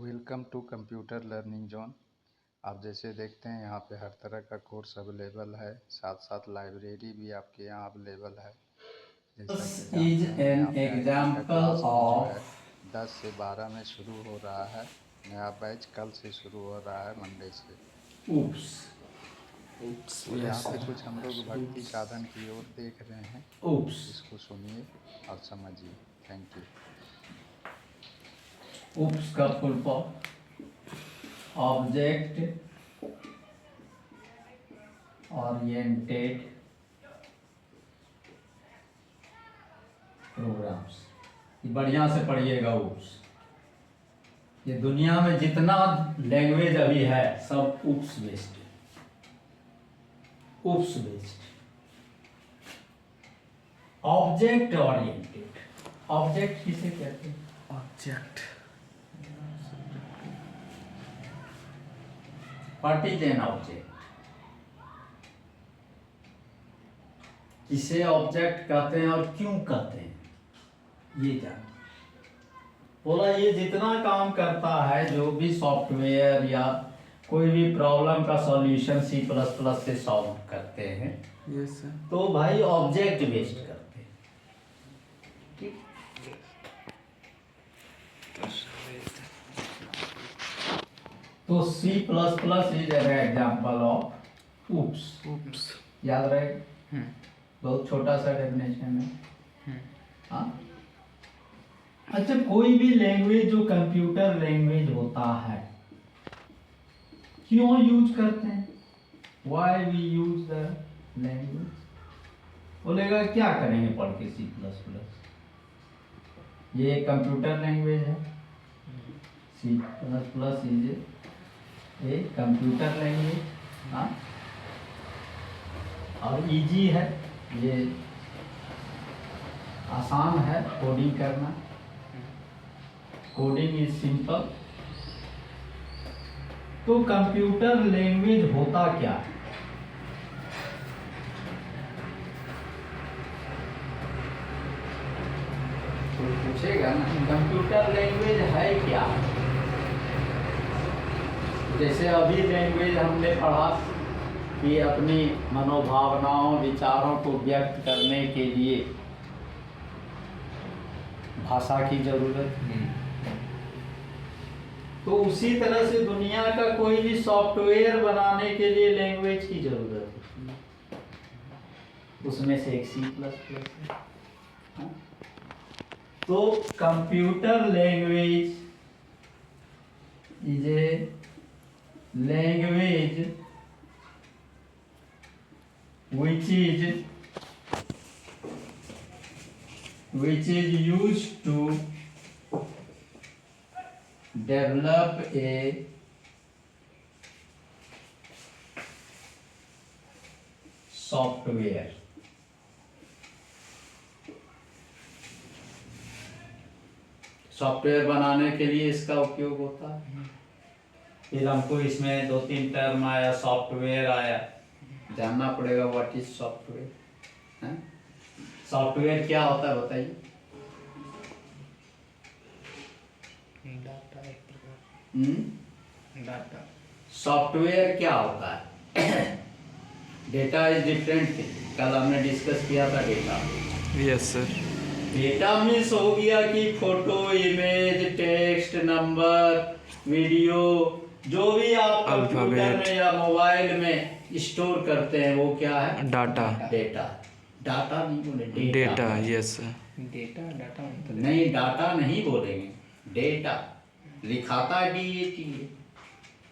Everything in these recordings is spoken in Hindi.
Welcome to computer learning zone. आप जैसे देखते हैं यहाँ पे हर तरह का कोर्स अवेलेबल है, साथ साथ लाइब्रेरी भी आपके यहाँ अवेलेबल है। जैसा कि This जानते is हैं यहाँ an पे आईटी का example क्लास भी जो है of 10 से 12 में शुरू हो रहा है। नया बैच कल से शुरू हो रहा है, मंडे से। oops. तो यहाँ Yes, पे sir. कुछ हम लोग भक्ति Oops. साधन की ओर देख रहे हैं, Oops. इसको सुनिए और समझिए। Thank you. Oops का full form object oriented programs. ये बढ़िया से पढ़िएगा। oops, ये दुनिया में जितना लैंग्वेज अभी है सब oops बेस्ड है। oops based object oriented. Object किसे कहते हैं? Object what is an object? किसे ऑब्जेक्ट कहते हैं और क्यों कहते हैं ये जान। बोला ये जितना काम करता है, जो भी सॉफ्टवेयर या कोई भी प्रॉब्लम का सॉल्यूशन C++ से सॉल्व करते हैं, यस सर। तो भाई ऑब्जेक्ट बेस्ड करते हैं। ठीक? तो C++ is an example of oops। oops याद रहे, बहुत छोटा सा डेफिनेशन है। हाँ, अच्छा, कोई भी लैंग्वेज जो कंप्यूटर लैंग्वेज होता है, क्यों यूज करते हैं? Why we use the language? बोलेगा क्या करेंगे पढ़ के C++? ये कंप्यूटर लैंग्वेज है। C++ is a computer language. हाँ, और इजी है, ये आसान है कोडिंग करना। Coding is simple. तो कंप्यूटर लैंग्वेज होता क्या है? कोई पूछेगा ना, कंप्यूटर लैंग्वेज है क्या? जैसे अभी लैंग्वेज हमने पढ़ा कि अपनी मनोभावनाओं विचारों को व्यक्त करने के लिए भाषा की जरूरत है। तो उसी तरह से दुनिया का कोई भी सॉफ्टवेयर बनाने के लिए लैंग्वेज की जरूरत है। उसमें से एक C++ है। तो computer language is a language which is used to develop a software। Software बनाने के लिए इसका उपयोग होता है। फिर हमको इसमें 2-3 टर्म आया, सॉफ्टवेयर आया, जानना पड़ेगा व्हाट इज सॉफ्टवेयर। सॉफ्टवेयर क्या होता है बताइए? डाटा एक प्रकार डाटा। सॉफ्टवेयर क्या होता है? Data is different thing. कल हमने डिस्कस किया था data. Yes sir. Data means हो गया कि photo, image, text, number, video, जो भी आप कंप्यूटर में या मोबाइल में स्टोर करते हैं वो क्या है? डाटा। डेटा। डाटा नहीं बोले, data. Yes sir. Data data नहीं, डाटा नहीं बोलेंगे, डेटा। लिखाता है DATA,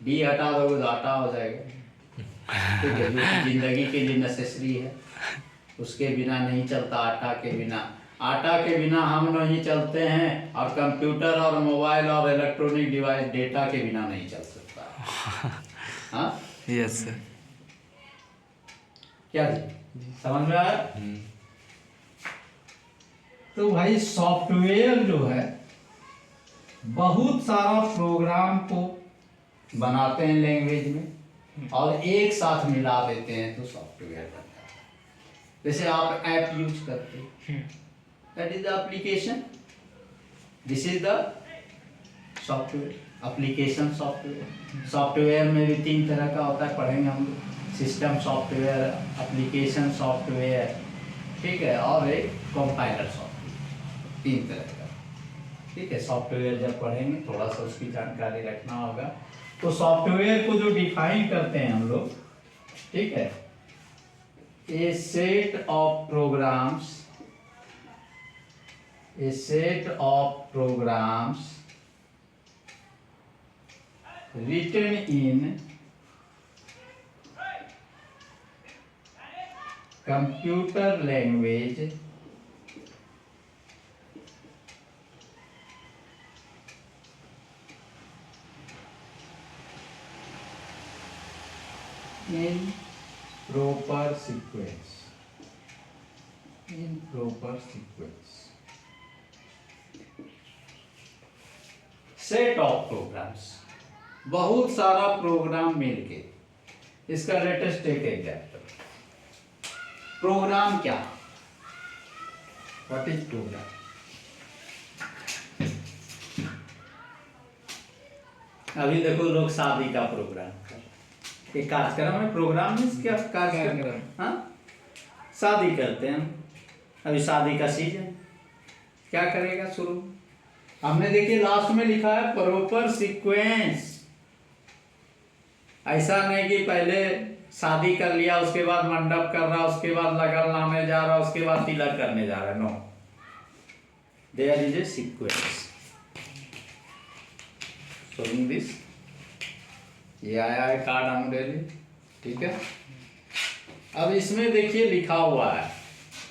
डी हटा दोगे डाटा हो जाएगा। ठीक है, जो कि जिंदगी के लिए नेसेसरी है, उसके बिना नहीं चलता। आटा के बिना, आटा के बिना हम नहीं चलते हैं, और कंप्यूटर और मोबाइल और इलेक्ट्रॉनिक डिवाइस डेटा के बिना नहीं चल सकता। हाँ, यस सर। क्या जी समझ में आया? तो भाई सॉफ्टवेयर जो है बहुत सारा प्रोग्राम को बनाते हैं लैंग्वेज में और एक साथ मिला देते हैं तो सॉफ्टवेयर बनता है। जैसे आप ऐप यूज करते हैं, that is the application, this is the software, application software. Software में भी 3 तरह का होता है, पढ़ेंगे हम लोग, सिस्टम सॉफ्टवेयर, एप्लीकेशन सॉफ्टवेयर, ठीक है, और एक कंपाइलर सॉफ्टवेयर, 3 तरह का, ठीक है। सॉफ्टवेयर जब पढ़ेंगे थोड़ा सा उसकी जानकारी रखना होगा। तो सॉफ्टवेयर को जो डिफाइन करते हैं हम लोग, ठीक है, a set of programs, a set of programs written in computer language in proper sequence, in proper sequence। Set of programs, बहुत सारा प्रोग्राम मिलके, इसका लेटेस्ट एक एग्जाम्पल। प्रोग्राम क्या, व्हाट इज प्रोग्राम? अभी देखो लोग शादी का प्रोग्राम कर, एक कार्यक्रम है, प्रोग्राम मीन्स क्या, कार्यक्रम, हाँ, शादी करते हैं। अभी शादी का सीजन, क्या करेगा शुरू, हमने देखिए लास्ट में लिखा है प्रॉपर सीक्वेंस। ऐसा नहीं कि पहले शादी कर लिया, उसके बाद मंडप कर रहा, उसके बाद लगन लाने जा रहा, उसके बाद तिलक करने जा रहा, no, there is a sequence. Showing this, ये आया है कार्ड अमरेली, ठीक है। अब इसमें देखिए लिखा हुआ है,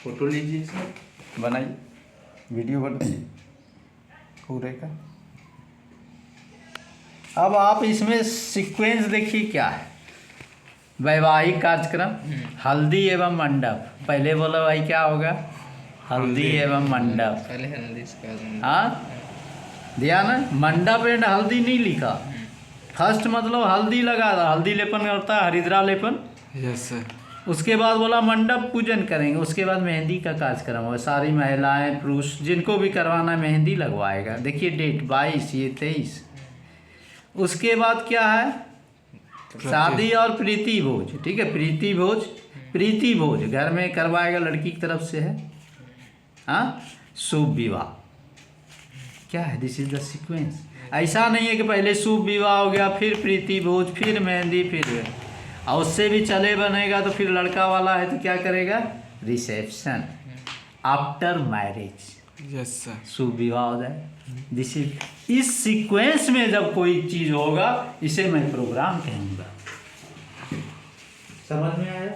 फोटो लीजिए, इसमें बनाइए, वीडियो बनाइए पूरे का। अब आप इसमें सीक्वेंस देखिए क्या है, वैवाहिक कार्यक्रम, हल्दी एवं मंडप, पहले बोलो भाई क्या होगा, हल्दी एवं मंडप, पहले हल्दी, हाँ ध्यान है, मंडप एंड हल्दी नहीं लिखा, फर्स्ट मतलब हल्दी लगा था, हल्दी लेपन होता है, हरिद्रा लेपन, यस सर। उसके बाद बोला मंडप पूजन करेंगे, उसके बाद मेहंदी का कार्यक्रम होगा, सारी महिलाएं पुरुष जिनको भी करवाना है मेहंदी लगवाएगा। देखिए डेट 22, ये 23। उसके बाद क्या है, शादी और प्रीति भोज, ठीक है, प्रीति भोज, प्रीति भोज घर में करवाएगा, लड़की की तरफ से है, हाँ, शुभ विवाह, क्या है, दिस इज द सीक्वेंस। ऐसा नहीं है कि पहले शुभ विवाह हो गया, फिर प्रीति भोज, फिर मेहंदी, फिर, और उससे भी चले बनेगा तो फिर लड़का वाला है तो क्या करेगा, reception, after marriage, yes sir, शुभ विवाह हो जाए। दिस इज, इस सीक्वेंस में जब कोई चीज होगा इसे मैं प्रोग्राम कहूँगा। समझ में आया?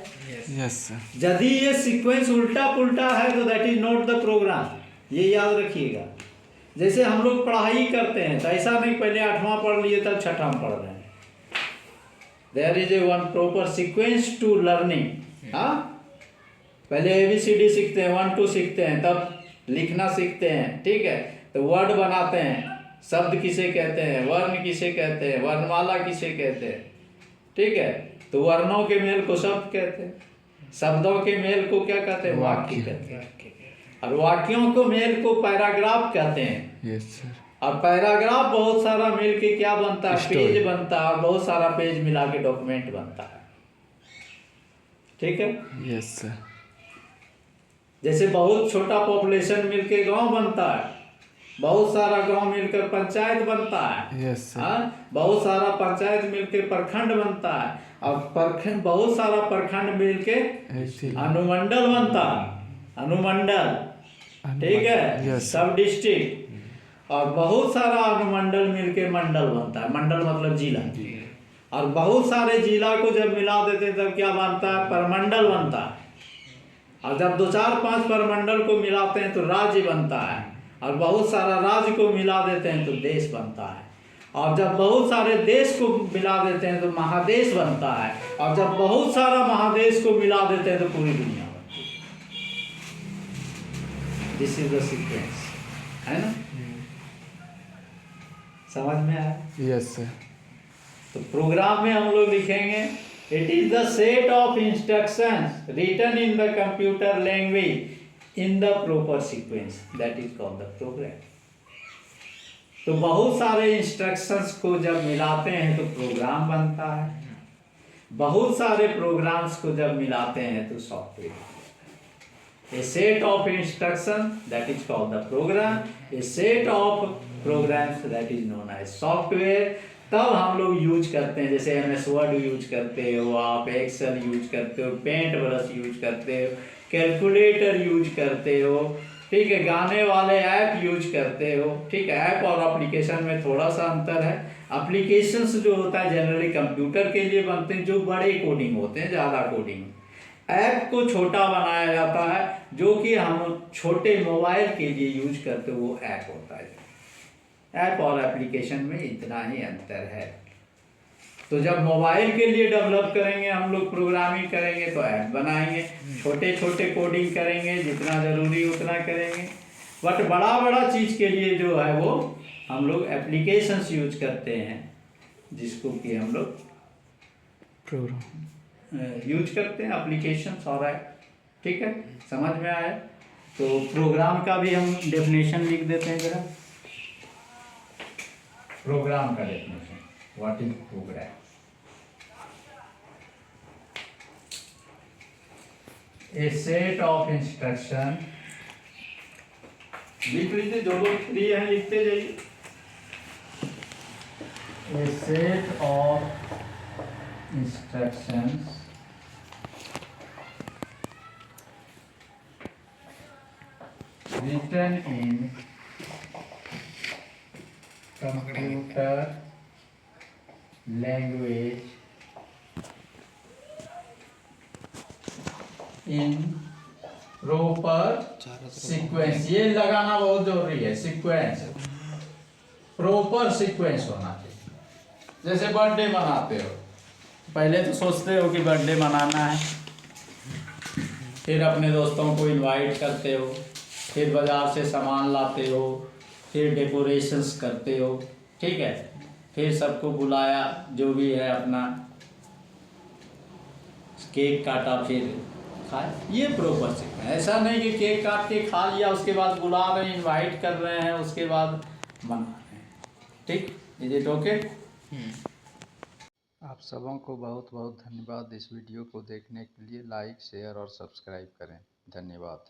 Yes sir. यदि ये सीक्वेंस उल्टा पुल्टा है तो that is not the program, ये याद रखिएगा। जैसे हम लोग पढ़ाई करते हैं तो ऐसा नहीं पहले 8वां पढ़ लिए तब 6वां पढ़ रहे हैं। There is a one proper sequence to learning. हाँ, पहले ABCD सीखते हैं, 1 2 सीखते हैं, तब लिखना सीखते हैं, ठीक है, तो वर्ड बनाते हैं, शब्द किसे कहते हैं, वर्ण किसे कहते हैं, वर्णमाला किसे कहते हैं, ठीक है, तो वर्णों के मेल को शब्द कहते हैं, शब्दों के मेल को क्या कहते हैं, वाक्य कहते हैं, और वाक्यों को मेल को पैराग्राफ कहते हैं। Yes sir. और पैराग्राफ बहुत सारा मिल के क्या बनता है, पेज बनता है, और बहुत सारा पेज मिला के डॉक्यूमेंट बनता है, ठीक है। Yes sir. जैसे बहुत छोटा पॉपुलेशन मिलके गांव बनता है, बहुत सारा गांव मिलकर पंचायत बनता है, यस सर। बहुत सारा पंचायत मिलके प्रखंड बनता है, और प्रखंड, बहुत सारा प्रखंड मिलके अनुमंडल बनता है, अनुमंडल, ठीक है, सब डिस्ट्रिक्ट, और बहुत सारा अनुमंडल मिलके मंडल बनता है, मंडल मतलब जिला, और बहुत सारे जिला को जब मिला देते हैं तब क्या बनता है, परमंडल बनता है, और जब 2 4 5 परमंडल को मिलाते हैं तो राज्य बनता है, और बहुत सारा राज्य को मिला देते हैं तो देश बनता है, और जब बहुत सारे देश को मिला देते हैं तो महादेश बनता है, और जब बहुत सारा महादेश को मिला देते हैं तो पूरी दुनिया बनती है। दिस इज द सीक्वेंस, है ना, समझ में आया? Yes sir. तो प्रोग्राम में हम लोग लिखेंगे, it is the set of instructions written in the computer language in the proper sequence, that is called the program. तो बहुत सारे इंस्ट्रक्शंस को जब मिलाते हैं तो प्रोग्राम बनता है, बहुत सारे प्रोग्राम्स को जब मिलाते हैं तो software. A set of instruction that is called the program, a set of programs that is known as software। तब हम लोग यूज करते हैं, जैसे MS वर्ड यूज करते हो आप, एक्सेल यूज करते हो, पेंट ब्रश यूज करते हो, कैलकुलेटर यूज करते हो, ठीक है, गाने वाले ऐप यूज करते हो, ठीक है। ऐप और एप्लीकेशन में थोड़ा सा अंतर है। एप्लीकेशंस जो होता है जनरली कंप्यूटर के लिए बनते हैं, जो बड़े कोडिंग होते हैं, ज़्यादा कोडिंग। ऐप को छोटा बनाया जाता है, जो कि हम छोटे मोबाइल के लिए यूज करते वो ऐप होता है। ऐप और एप्लीकेशन में इतना ही अंतर है। तो जब मोबाइल के लिए डेवलप करेंगे हम लोग, प्रोग्रामिंग करेंगे तो ऐप बनाएंगे, छोटे छोटे कोडिंग करेंगे, जितना ज़रूरी उतना करेंगे। बट बड़ा बड़ा चीज़ के लिए जो है वो हम लोग एप्लीकेशंस यूज करते हैं, जिसको कि हम लोग प्रोग्राम यूज करते हैं, एप्लीकेशंस और ऐप। ठीक है, समझ में आया? तो प्रोग्राम का भी हम डेफिनेशन लिख देते हैं जरा। प्रोग्राम का definition, what is program? A set of instruction, लिख लीजिए, जो लोग फ्री हैं लिखते जाइए। A set of instructions written in computer language in proper sequence। ये लगाना बहुत जरूरी है, सीक्वेंस, प्रॉपर सीक्वेंस होना चाहिए। जैसे बर्थडे मनाते हो, पहले तो सोचते हो कि बर्थडे मनाना है, फिर अपने दोस्तों को इनवाइट करते हो, फिर बाज़ार से सामान लाते हो, फिर डेकोरेशंस करते हो, ठीक है, फिर सबको बुलाया, जो भी है अपना केक काटा, फिर खाए। ये प्रॉपर सीक्वेंस। ऐसा नहीं कि केक काट के खा लिया, उसके बाद बुला रहे हैं, इनवाइट कर रहे हैं, उसके बाद मना रहे हैं। ठीक, इज इट ओके? आप सबों को बहुत बहुत धन्यवाद इस वीडियो को देखने के लिए। लाइक, शेयर और सब्सक्राइब करें। धन्यवाद।